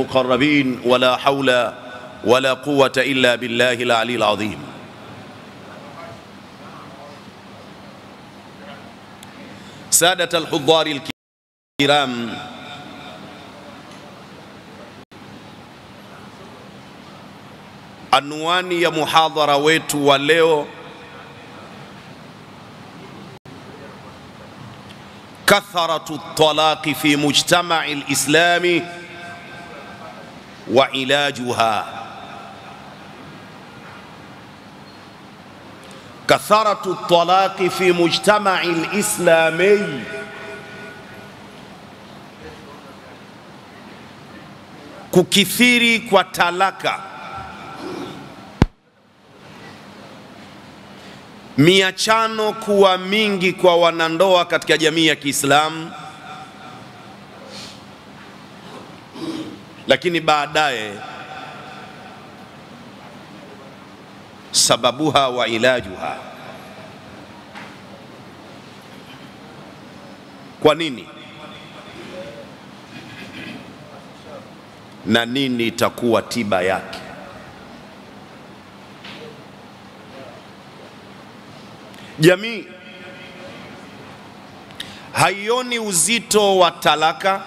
المقربين ولا حول ولا قوة إلا بالله العلي العظيم. سادة الحضار الكرام، anwani ya muhadhara wetu wa leo kathratu talaqi fi mujtama'i al-islami wa ilajuha. Kathratu talaqi fi mujtama'i al-islami, kukithiri kwa talaka, miachano kuwa mingi kwa wanandoa katika jamii ya Kiislamu, lakini baadaye sababuha wa ilajuha. Kwa nini na nini itakuwa tiba yake? Jamii haioni uzito wa talaka,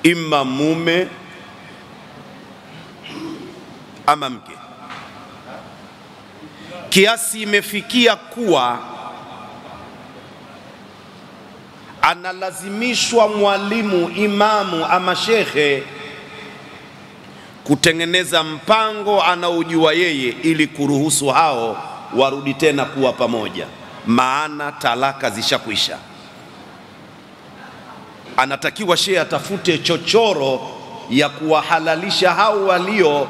ima mume ama mke, kiasi imefikia kuwa analazimishwa mwalimu, imamu ama shekhe kutengeneza mpango anaojua yeye ili kuruhusu hao warudi tena kuwa pamoja, maana talaka zishakwisha. Anatakiwa shehe atafute chochoro ya kuwahalalisha hao walio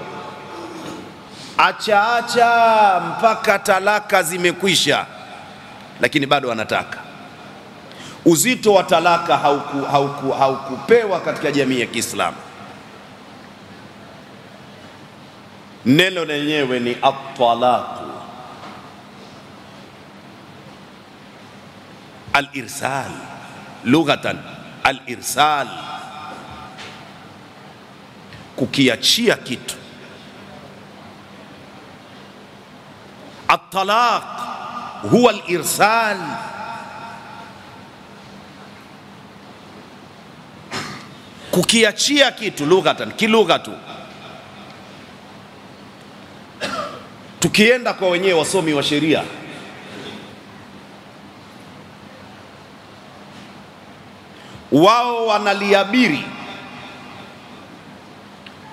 acha mpaka talaka zimekwisha, lakini bado anataka. Uzito wa talaka haukupewa katika jamii ya Kiislamu. Neno lenyewe ni at-talaq, al-irsal, lughatan al-irsal, kukiachia kitu. At-talaq huwa al-irsal, kukiachia kitu lughatan, kilugha tu. Tukienda kwa wenyewe wasomi wa sheria, wao wanaliabiri,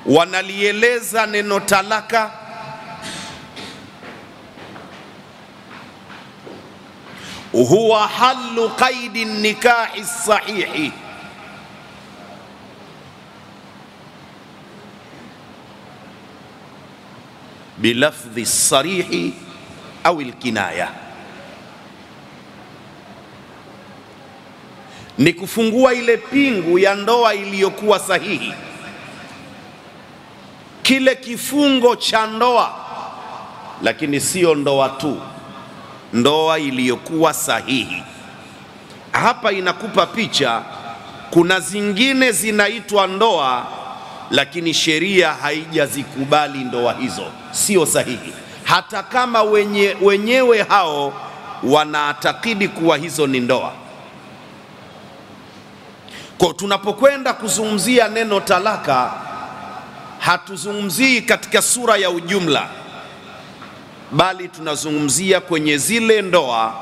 wanalieleza neno talaka huwa halu qaidi nikahi sahihi, bilafdhi sarihi au alkinaya, ni kufungua ile pingu ya ndoa iliyokuwa sahihi, kile kifungo cha ndoa, lakini sio ndoa tu, ndoa iliyokuwa sahihi. Hapa inakupa picha, kuna zingine zinaitwa ndoa lakini sheria haijazikubali ndoa hizo, sio sahihi, hata kama wenyewe hao wanaatakidi kuwa hizo ni ndoa. Kwa tunapokwenda kuzungumzia neno talaka, hatuzungumzii katika sura ya ujumla, bali tunazungumzia kwenye zile ndoa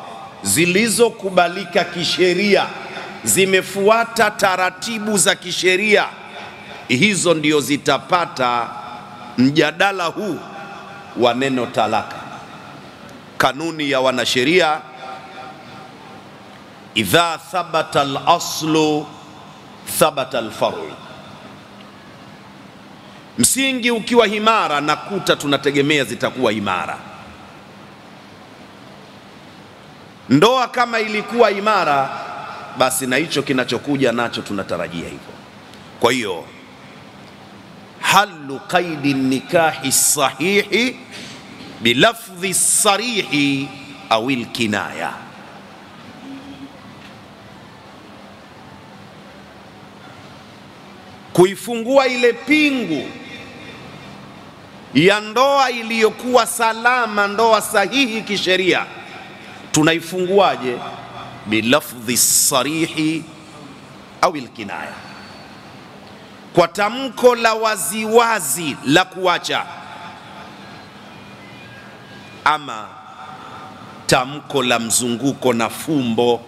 zilizokubalika kisheria, zimefuata taratibu za kisheria. Hizo ndio zitapata mjadala huu wa neno talaka. Kanuni ya wanasheria, idha thabata al-aslu thabata al-far'u. Msingi ukiwa imara, na kuta tunategemea zitakuwa imara. Ndoa kama ilikuwa imara, basi na hicho kinachokuja nacho tunatarajia hivyo. Kwa hiyo halu qaidi nikahi sahihi bilafdhi sarihi au alkinaya. kuifungua ile pingu ya ndoa iliyokuwa salama, ndoa sahihi kisheria. Tunaifunguaje? Bilafdhi sarihi au ilkinaya, kwa tamko la waziwazi la kuacha, ama tamko la mzunguko na fumbo.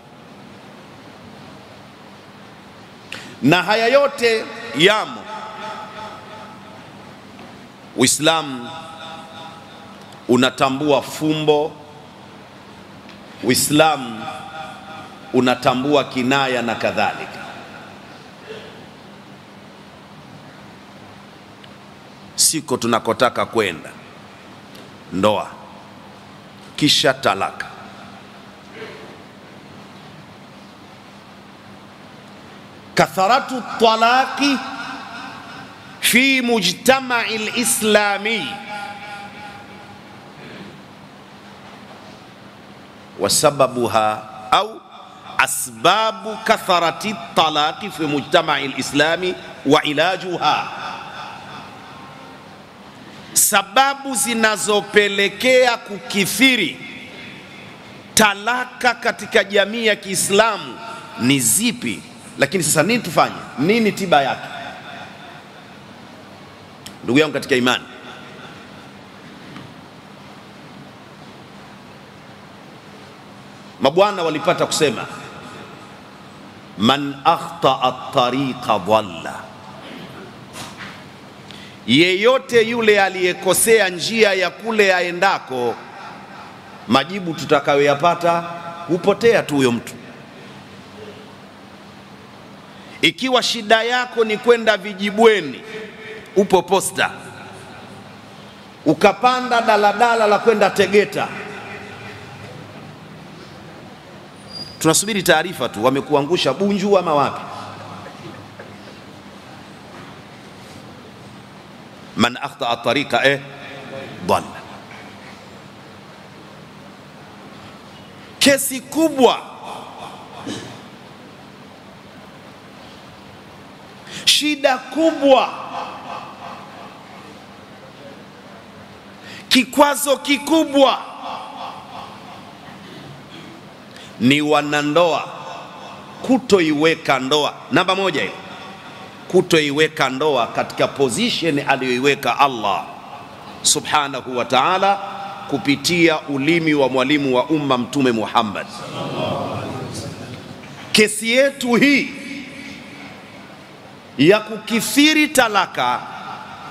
Na haya yote yamo. Uislamu unatambua fumbo, Uislamu unatambua kinaya na kadhalika. Siko tunakotaka kwenda, ndoa kisha talaka. Katharatu talaqi fi mujtama'i al-islami wa sababuha au asbabu katharati talaqi fi mujtama'i al-islami wa ilajuha, sababu zinazopelekea kukithiri talaka katika jamii ya Kiislamu ni zipi? Lakini sasa nini tufanye? Nini tiba yake? Ndugu yangu katika imani, mabwana walipata kusema man akhta'a at-tariqa dhalla, yeyote yule aliyekosea njia ya kule aendako, majibu tutakayoyapata hupotea tu huyo mtu. Ikiwa shida yako ni kwenda vijibweni, upo Posta, ukapanda daladala la kwenda Tegeta, tunasubiri taarifa tu wamekuangusha Bunju ama wapi. Man akhta'a tariqa dhalla. Kesi kubwa, shida kubwa, kikwazo kikubwa ni wanandoa kutoiweka ndoa, namba moja hiyo, kutoiweka ndoa katika position aliyoiweka Allah subhanahu wa ta'ala kupitia ulimi wa mwalimu wa umma Mtume Muhammad. Kesi yetu hii ya kukithiri talaka,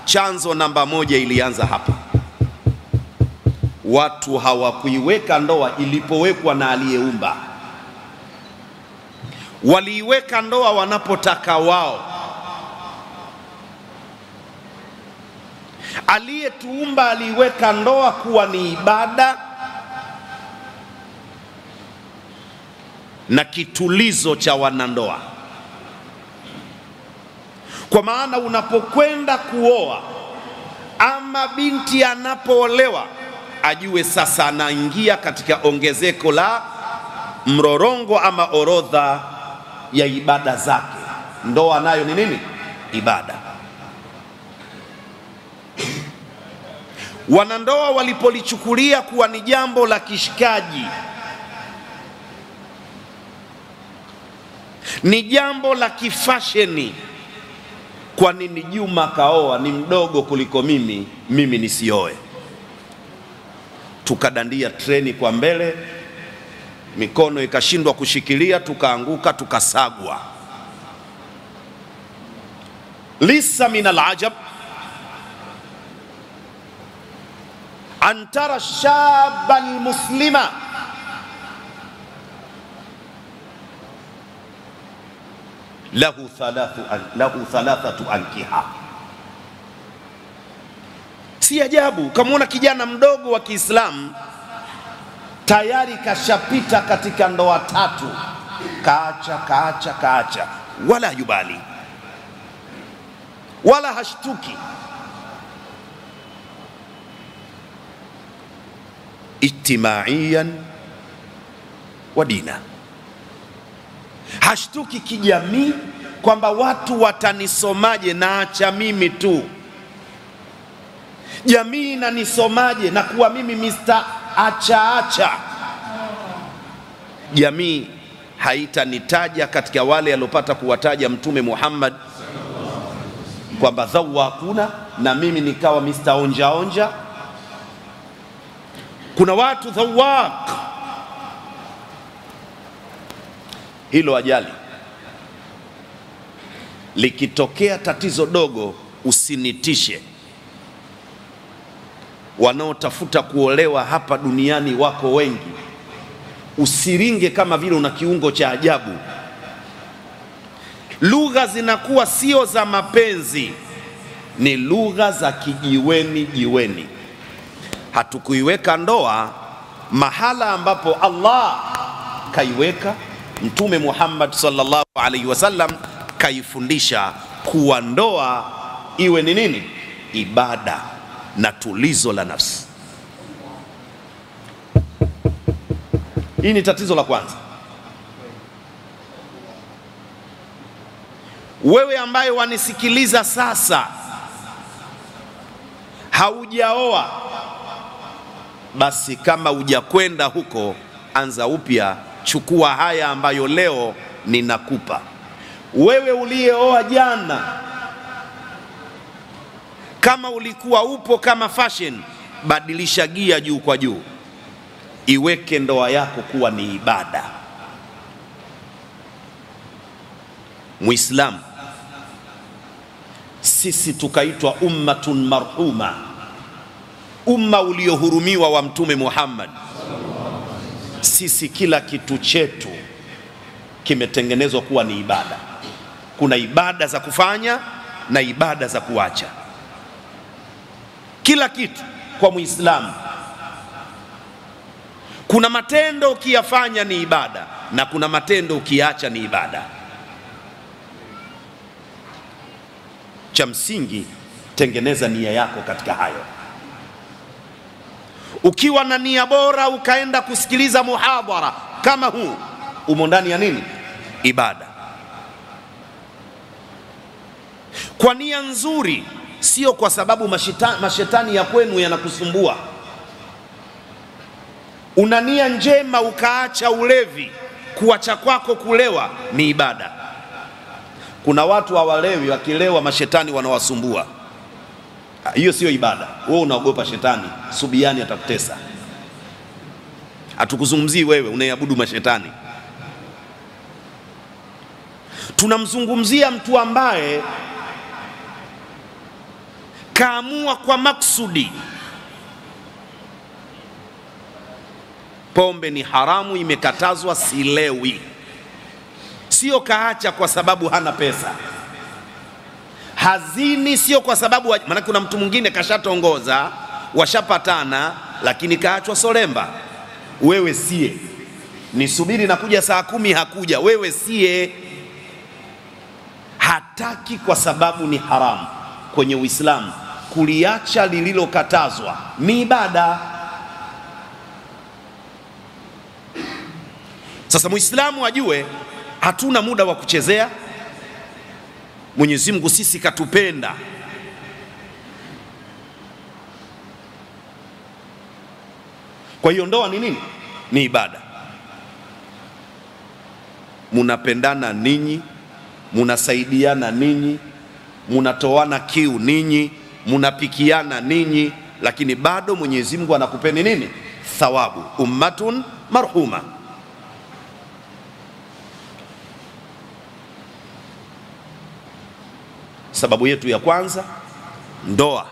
chanzo namba moja ilianza hapa. Watu hawakuiweka ndoa ilipowekwa na aliyeumba, waliiweka ndoa wanapotaka wao. Aliyetuumba aliiweka ndoa kuwa ni ibada na kitulizo cha wanandoa. Kwa maana unapokwenda kuoa ama binti anapoolewa, ajue sasa anaingia katika ongezeko la mrorongo ama orodha ya ibada zake. Ndoa nayo ni nini? Ibada. Wanandoa walipolichukulia kuwa ni jambo la kishikaji, ni jambo la kifasheni. Kwa nini Juma kaoa, ni mdogo kuliko mimi nisioe? Tukadandia treni kwa mbele, mikono ikashindwa kushikilia, tukaanguka, tukasagwa. Lisa min al-ajab an tara shaba al-muslima lahu thalathatu ankiha. Si ajabu kamwona kijana mdogo wa Kiislamu tayari kashapita katika ndoa tatu, kaacha, wala yubali, wala hashtuki. Ijtimaiyan wa dina, hashtuki kijamii kwamba watu watanisomaje na acha mimi tu, jamii inanisomaje na kuwa mimi Mr. acha. Jamii haitanitaja katika wale aliopata kuwataja Mtume Muhammad kwamba dhawakuna, na mimi nikawa Mr. onja. Kuna watu dhawak, hilo ajali. Likitokea tatizo dogo usinitishe. Wanaotafuta kuolewa hapa duniani wako wengi. Usiringe kama vile una kiungo cha ajabu. Lugha zinakuwa sio za mapenzi, ni lugha za kijiweni. Hatukuiweka ndoa mahala ambapo Allah kaiweka. Mtume Muhammad sallallahu alaihi wasallam kaifundisha kuwa ndoa iwe ni nini? Ibada na tulizo la nafsi. Hii ni tatizo la kwanza. Wewe ambaye wanisikiliza sasa, haujaoa, basi kama hujakwenda huko, anza upya, chukua haya ambayo leo ninakupa. Wewe uliyeoa jana, kama ulikuwa upo kama fashion, badilisha gia juu kwa juu, iweke ndoa yako kuwa ni ibada. Muislamu, sisi tukaitwa ummatun marhuma, umma uliohurumiwa wa Mtume Muhammad. Sisi kila kitu chetu kimetengenezwa kuwa ni ibada. Kuna ibada za kufanya na ibada za kuacha. Kila kitu kwa Muislamu, kuna matendo ukiyafanya ni ibada na kuna matendo ukiacha ni ibada. Cha msingi, tengeneza nia yako katika hayo. Ukiwa na nia bora ukaenda kusikiliza muhadhara kama huu, umo ndani ya nini? Ibada. Kwa nia nzuri, sio kwa sababu mashetani ya kwenu yanakusumbua. Una nia njema ukaacha ulevi, kuacha kwako kulewa ni ibada. Kuna watu hawalewi, wakilewa mashetani wanawasumbua. Hiyo sio ibada. Wewe unaogopa shetani, subiani atakutesa. Hatukuzungumzii wewe unayeabudu mashetani. Tunamzungumzia mtu ambaye kaamua kwa maksudi, pombe ni haramu, imekatazwa, silewi. Sio kaacha kwa sababu hana pesa. Hazini sio kwa sababu, maana kuna mtu mwingine kashatongoza, washapatana, lakini kaachwa solemba. Wewe sie, nisubiri nakuja saa 10, hakuja. Wewe sie, hataki kwa sababu ni haramu. Kwenye Uislamu, kuliacha lililokatazwa ni ibada. Sasa Muislamu ajue hatuna muda wa kuchezea. Mwenyezi Mungu sisi katupenda. Kwa hiyo ndoa ni nini? Ni ibada. Munapendana ninyi, munasaidiana ninyi, munatoana kiu ninyi, munapikiana ninyi, lakini bado Mwenyezi Mungu anakupeni nini? Thawabu. Ummatun marhuma. Sababu yetu ya kwanza, ndoa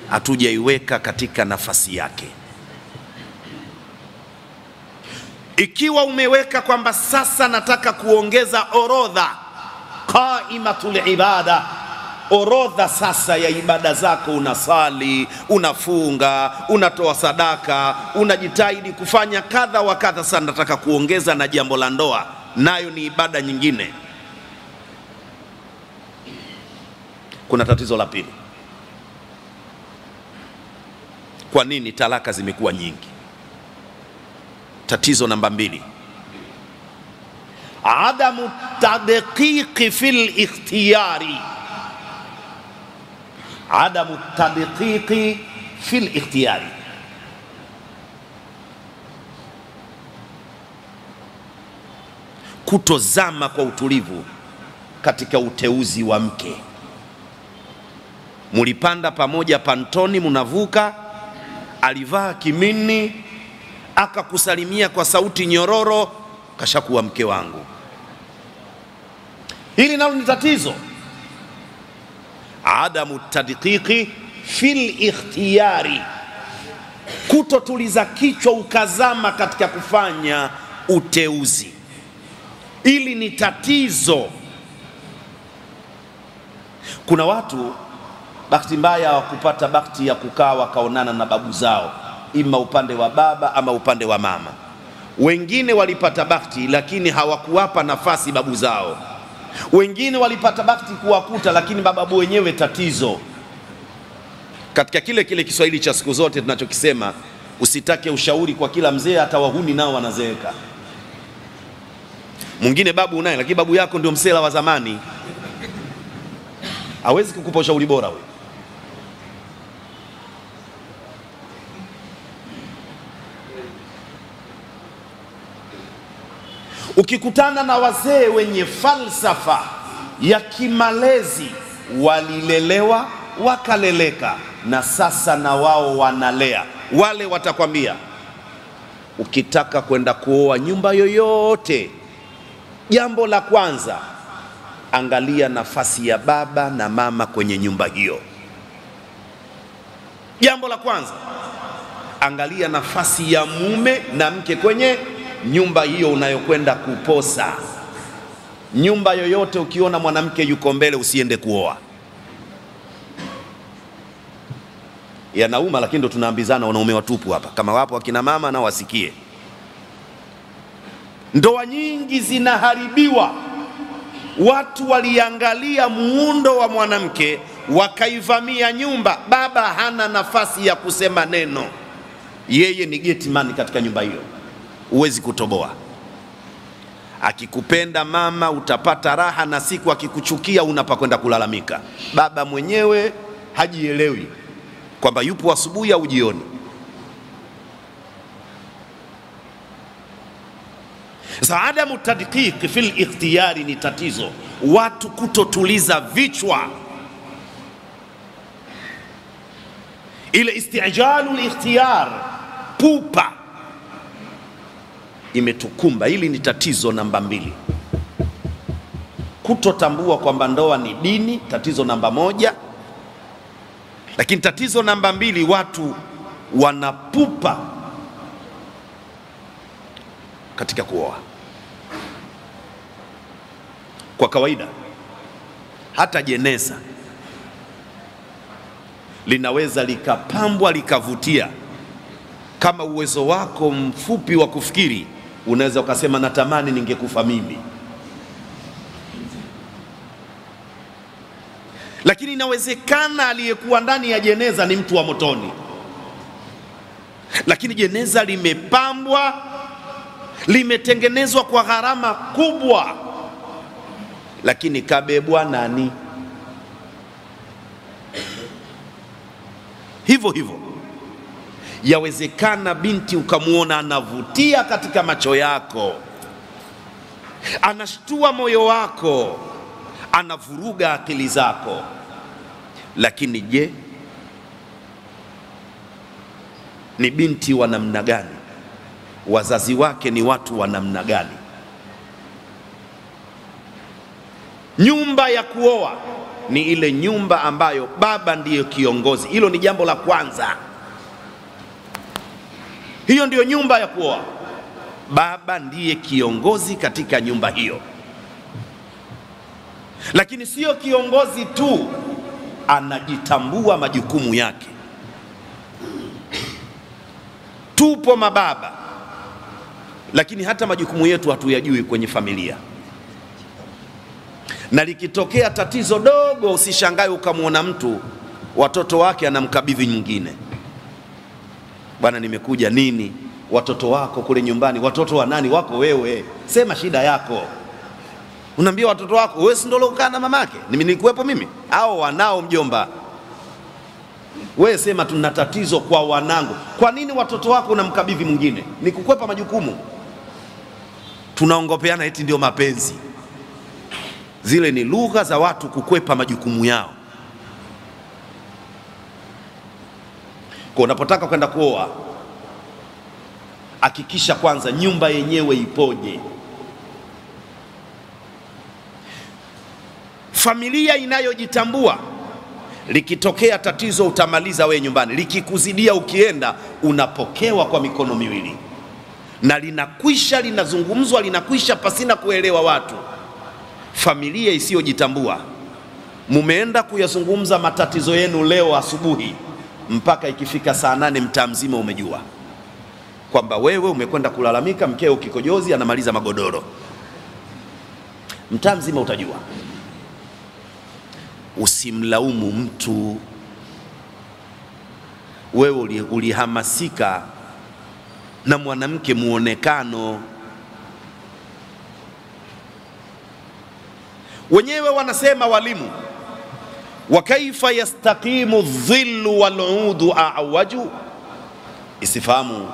hatujaiweka katika nafasi yake. Ikiwa umeweka kwamba sasa nataka kuongeza orodha, qaimatul ibada, orodha sasa ya ibada zako, unasali, unafunga, unatoa sadaka, unajitahidi kufanya kadha wa kadha, sasa nataka kuongeza na jambo la ndoa, nayo ni ibada nyingine. Kuna tatizo la pili. Kwa nini talaka zimekuwa nyingi? Tatizo namba 2, adamu tadqiqi fil ikhtiyari, adamu tadqiqi fil ikhtiyari, kutozama kwa utulivu katika uteuzi wa mke. Mulipanda pamoja pantoni, munavuka, alivaa kimini, akakusalimia kwa sauti nyororo, kashakuwa mke wangu. Hili nalo ni tatizo. Adamu tadqiqi fil ikhtiyari, kutotuliza kichwa ukazama katika kufanya uteuzi. Hili ni tatizo. Kuna watu bahati mbaya wakupata bahati ya kukaa wakaonana na babu zao, ima upande wa baba ama upande wa mama. Wengine walipata bahati lakini hawakuwapa nafasi babu zao. Wengine walipata bahati kuwakuta lakini babu wenyewe tatizo. Katika kile Kiswahili cha siku zote tunachokisema, usitake ushauri kwa kila mzee, hata wahuni nao wanazeeka. Mwingine babu unaye lakini babu yako ndio msela wa zamani, hawezi kukupa ushauri bora wewe. Ukikutana na wazee wenye falsafa ya kimalezi, walilelewa wakaleleka, na sasa na wao wanalea, wale watakwambia ukitaka kwenda kuoa nyumba yoyote, jambo la kwanza angalia nafasi ya baba na mama kwenye nyumba hiyo. Jambo la kwanza angalia nafasi ya mume na mke kwenye nyumba hiyo unayokwenda kuposa. Nyumba yoyote ukiona mwanamke yuko mbele, usiende kuoa. Yanauma, lakini ndo tunaambizana wanaume watupu hapa. Kama wapo wakina mama na wasikie. Ndoa nyingi zinaharibiwa, watu waliangalia muundo wa mwanamke wakaivamia nyumba. Baba hana nafasi ya kusema neno, yeye ni gateman katika nyumba hiyo, huwezi kutoboa. Akikupenda mama utapata raha, na siku akikuchukia unapakwenda kulalamika. Baba mwenyewe hajielewi kwamba yupo asubuhi au jioni. Adamu tadqiq fil ikhtiyari ni tatizo. Watu kutotuliza vichwa, ile istijalul ikhtiyar, pupa imetukumba. Hili ni tatizo namba 2. Kutotambua kwamba ndoa ni dini, tatizo namba 1. Lakini tatizo namba 2, watu wanapupa katika kuoa. Kwa kawaida hata jeneza linaweza likapambwa likavutia. Kama uwezo wako mfupi wa kufikiri, unaweza ukasema natamani ningekufa mimi. Lakini inawezekana aliyekuwa ndani ya jeneza ni mtu wa motoni, lakini jeneza limepambwa, limetengenezwa kwa gharama kubwa, lakini kabebwa nani? Hivyo hivyo yawezekana binti ukamuona anavutia katika macho yako, anashtua moyo wako, anavuruga akili zako, lakini je, ni binti wa namna gani? Wazazi wake ni watu wa namna gani? Nyumba ya kuoa ni ile nyumba ambayo baba ndiye kiongozi. Hilo ni jambo la kwanza. Hiyo ndiyo nyumba ya kuoa. Baba ndiye kiongozi katika nyumba hiyo. Lakini sio kiongozi tu, anajitambua majukumu yake. Tupo mababa, lakini hata majukumu yetu hatuyajui kwenye familia. Na likitokea tatizo dogo, usishangae ukamwona mtu watoto wake anamkabidhi nyingine. Bwana, nimekuja nini? Watoto wako kule nyumbani. Watoto wa nani? Wako wewe, sema shida yako. Unaambia watoto wako, wewe si ndio ulokaa na mamake? Nilikuwepo mimi? Hao wanao mjomba. Wewe sema tuna tatizo kwa wanangu. Kwa nini watoto wako unamkabidhi mwingine? Ni kukwepa majukumu. Tunaongopeana eti ndio mapenzi. Zile ni lugha za watu kukwepa majukumu yao. Kwa unapotaka kwenda kuoa, hakikisha kwanza nyumba yenyewe ipoje. Familia inayojitambua, likitokea tatizo utamaliza we nyumbani. Likikuzidia ukienda, unapokewa kwa mikono miwili na linakwisha, linazungumzwa, linakwisha pasina kuelewa watu. Familia isiyojitambua, mumeenda kuyazungumza matatizo yenu leo asubuhi, mpaka ikifika saa 8 mtaa mzima umejua kwamba wewe umekwenda kulalamika, mkeo kikojozi anamaliza magodoro. Mtaa mzima utajua. Usimlaumu mtu. Wewe ulihamasika na mwanamke muonekano. Wenyewe wanasema walimu, wa kaifa yastaqimu dhillu wal'udu a'waju, isifahamu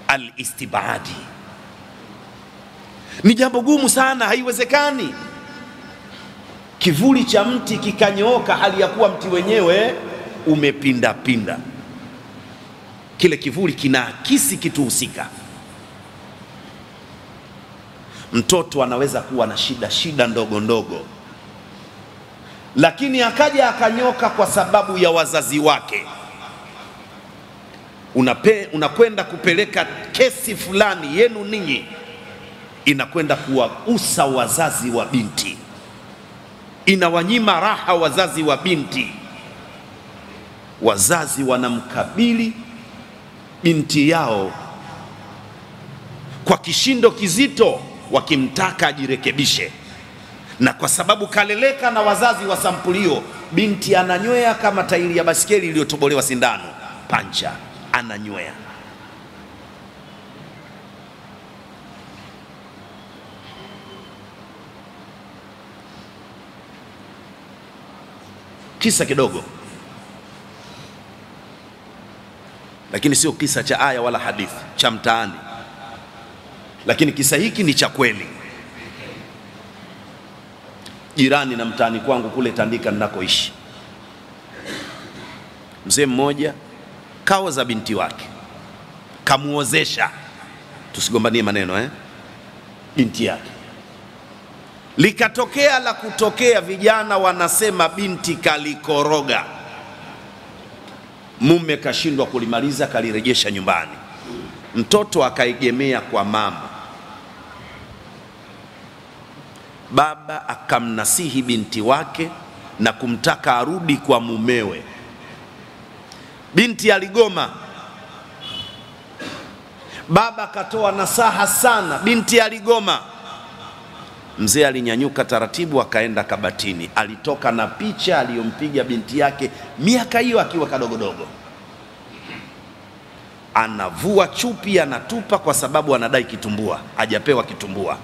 al-istibadi. Ni jambo gumu sana, haiwezekani kivuli cha mti kikanyooka hali ya kuwa mti wenyewe umepinda pinda. Kile kivuli kinaakisi kitu husika. Mtoto anaweza kuwa na shida ndogo ndogo, lakini akaja akanyoka kwa sababu ya wazazi wake. Unakwenda kupeleka kesi fulani yenu ninyi, inakwenda kuwausa wazazi wa binti, inawanyima raha wazazi wa binti. Wazazi wanamkabili binti yao kwa kishindo kizito, wakimtaka ajirekebishe, na kwa sababu kaleleka na wazazi wa sampulio, binti ananywea kama tairi ya basikeli iliyotobolewa sindano, pancha, ananywea. Kisa kidogo, lakini sio kisa cha aya wala hadithi, cha mtaani, lakini kisa hiki ni cha kweli. Jirani na mtaani kwangu kule Tandika ninakoishi, mzee mmoja kaoza binti wake, kamuozesha, tusigombanie maneno binti yake. Likatokea la kutokea, vijana wanasema binti kalikoroga, mume kashindwa kulimaliza, kalirejesha nyumbani. Mtoto akaegemea kwa mama, baba akamnasihi binti wake na kumtaka arudi kwa mumewe. Binti aligoma. Baba akatoa nasaha sana, binti aligoma. Mzee alinyanyuka taratibu, akaenda kabatini. Alitoka na picha aliyompiga binti yake miaka hiyo akiwa kadogodogo. Anavua chupi, anatupa kwa sababu anadai kitumbua, hajapewa kitumbua.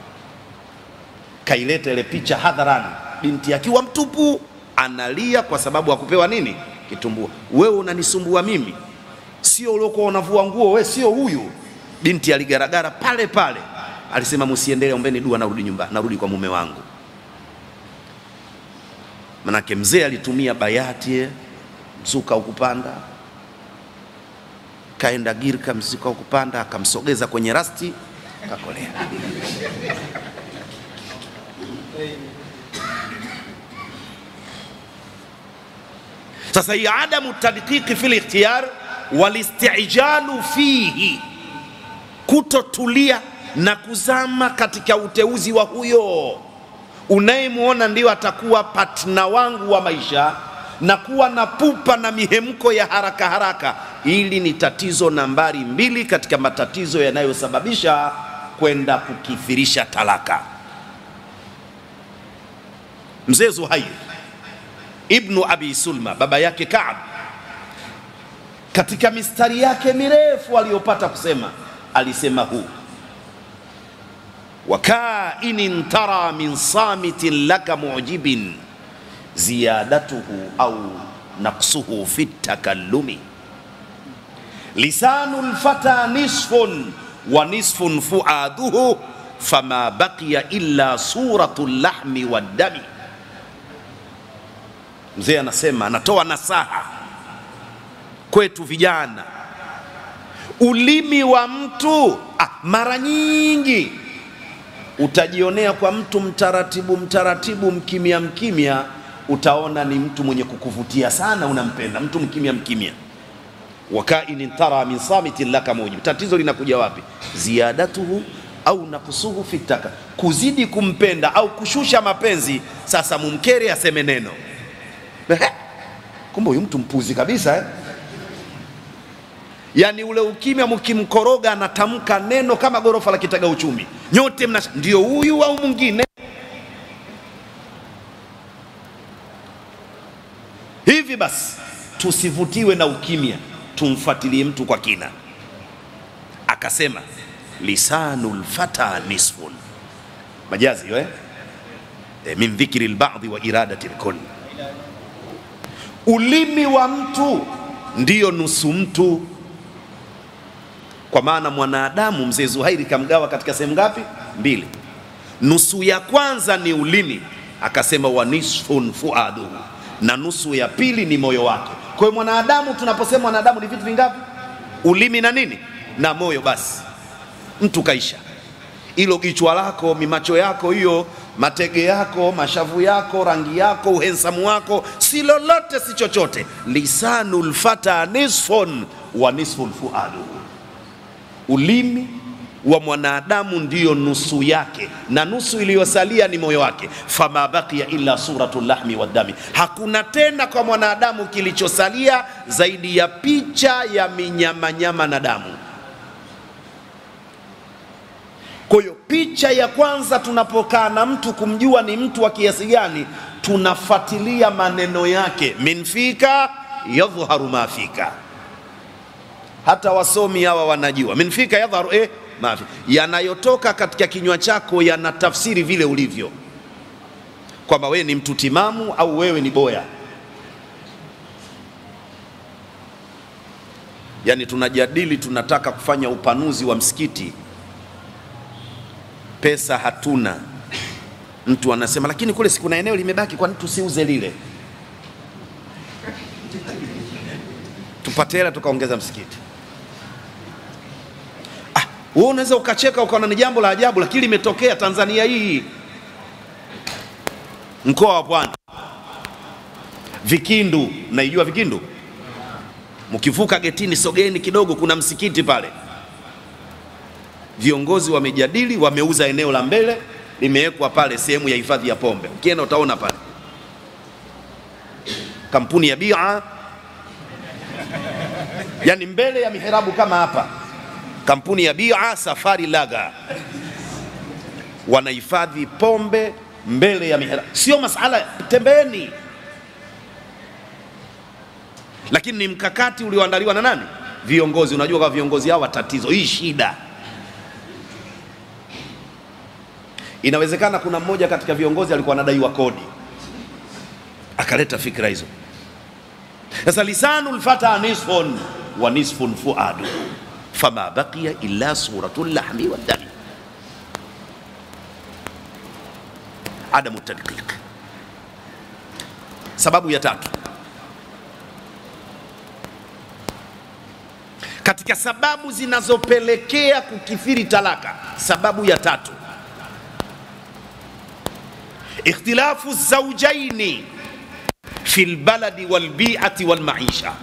Kaileta ile picha hadharani, binti akiwa mtupu, analia kwa sababu hakupewa nini? Kitumbua. Wewe unanisumbua mimi, sio uliokuwa unavua nguo, wewe sio huyu. Binti aligaragara pale pale, alisema msiendelee, ombeni dua, narudi nyumbani, narudi kwa mume wangu. Manake mzee alitumia bayati, mzuka ukupanda, kaenda girka, mzuka ukupanda, akamsogeza kwenye rasti, kakolea. Sasa hii adamu tadqiqi fil ikhtiyar wal isti'jalu fihi, kutotulia na kuzama katika uteuzi wa huyo unayemuona ndio atakuwa partner wangu wa maisha, na kuwa na pupa na mihemko ya haraka haraka. Hili ni tatizo nambari 2 katika matatizo yanayosababisha kwenda kukithirisha talaka. Mzee Zuhair ibnu Abi Sulma, baba yake Kaab, katika mistari yake mirefu aliyopata kusema, alisema huu: wa kainin tara min samitin laka mu'jibin ziyadatuhu au naqsuhu fi takallumi. Lisanul fata nisfun wa nisfun fuaduhu fama baqiya illa suratul lahmi waddami. Mzee anasema, anatoa nasaha kwetu vijana. Ulimi wa mtu mara nyingi utajionea kwa mtu mtaratibu mtaratibu, mkimya mkimya, utaona ni mtu mwenye kukuvutia sana, unampenda mtu mkimya mkimya. Wakaini tara min samitin laka mujib. Tatizo linakuja wapi? Ziyadatuhu au naqsuhu fitaka, kuzidi kumpenda au kushusha mapenzi. Sasa mumkere aseme neno, kumbe huyu mtu mpuzi kabisa Yani ule ukimya mkimkoroga anatamka neno kama gorofa la Kitaga Uchumi, nyote ndio huyu au mwingine. Hivi basi tusivutiwe na ukimya, tumfuatilie mtu kwa kina. Akasema lisanul fata nisfun, majazi hiyo min dhikri al-ba'd wa iradati al-kull. Ulimi wa mtu ndiyo nusu mtu, kwa maana mwanadamu mzee Zuhairi kamgawa katika sehemu ngapi? 2. Nusu ya kwanza ni ulimi, akasema wa nisfun fuaduhu, na nusu ya pili ni moyo wake. Kwa hiyo mwanadamu, tunaposema mwanadamu ni vitu vingapi? Ulimi na nini? Na moyo. Basi mtu kaisha. Ilo kichwa lako, mimacho yako hiyo, matege yako, mashavu yako, rangi yako, uhensamu wako, si lolote, si chochote. Lisanul fata nisfun wa nisfun fuaduhu, ulimi wa mwanadamu ndiyo nusu yake, na nusu iliyosalia ni moyo wake. Fama baqiya illa suratul lahmi waddami, hakuna tena kwa mwanadamu kilichosalia zaidi ya picha ya minyamanyama na damu. Kwa hiyo picha ya kwanza tunapokaa na mtu kumjua ni mtu wa kiasi gani, tunafuatilia maneno yake. Min fika yadhharu ma fika, hata wasomi hawa wanajua min fika yadhharu ma fika, yanayotoka katika kinywa chako yanatafsiri vile ulivyo, kwamba wewe ni mtu timamu au wewe ni boya. Yani tunajadili, tunataka kufanya upanuzi wa msikiti, pesa hatuna. Mtu anasema lakini kule sikuna eneo limebaki, kwa nini tusiuze lile, tupate hela tukaongeza msikiti? Wewe unaweza ukacheka ukaona ni jambo la ajabu, lakini limetokea Tanzania hii, mkoa wa Pwani, Vikindu. Naijua Vikindu? Mkivuka getini, sogeni kidogo, kuna msikiti pale. Viongozi wamejadili, wameuza eneo la mbele, limewekwa pale sehemu ya hifadhi ya pombe. Ukienda utaona pale kampuni ya bia, yani mbele ya miherabu kama hapa, kampuni ya bia Safari Laga, wanahifadhi pombe mbele ya miherabu. Sio masala tembeni, lakini ni mkakati ulioandaliwa na nani? Viongozi. Unajua kwa viongozi hao tatizo hii, shida. Inawezekana kuna mmoja katika viongozi alikuwa anadaiwa kodi, akaleta fikra hizo. Sasa lisanul fata nisfun wa nisfun fuadu fama baqiya illa suratul lahmi waddami. Adamu tadqiq. Sababu ya 3 katika sababu zinazopelekea kukithiri talaka, sababu ya 3, ikhtilafu zawjaini fil baladi wal bi'ati wal maisha.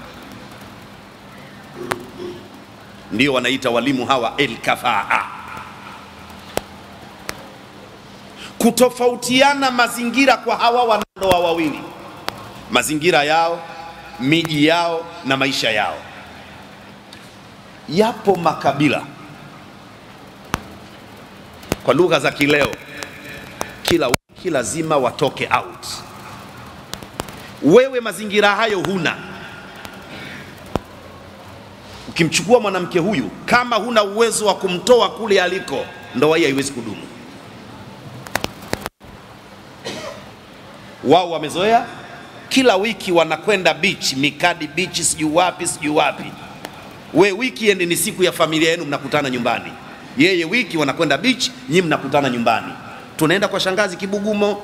Ndio wanaita walimu hawa el-kafaa, kutofautiana mazingira kwa hawa wanandoa wawili, mazingira yao, miji yao na maisha yao. Yapo makabila, kwa lugha za kileo, kila wiki lazima watoke out. Wewe mazingira hayo huna. Ukimchukua mwanamke huyu, kama huna uwezo wa kumtoa kule aliko, ndoa hii haiwezi kudumu. Wao wamezoea kila wiki wanakwenda beach, Mikadi beach, sijui wapi. We weekend ni siku ya familia yenu, mnakutana nyumbani. Yeye wiki wanakwenda beach, nyinyi mnakutana nyumbani. Tunaenda kwa shangazi Kibugumo,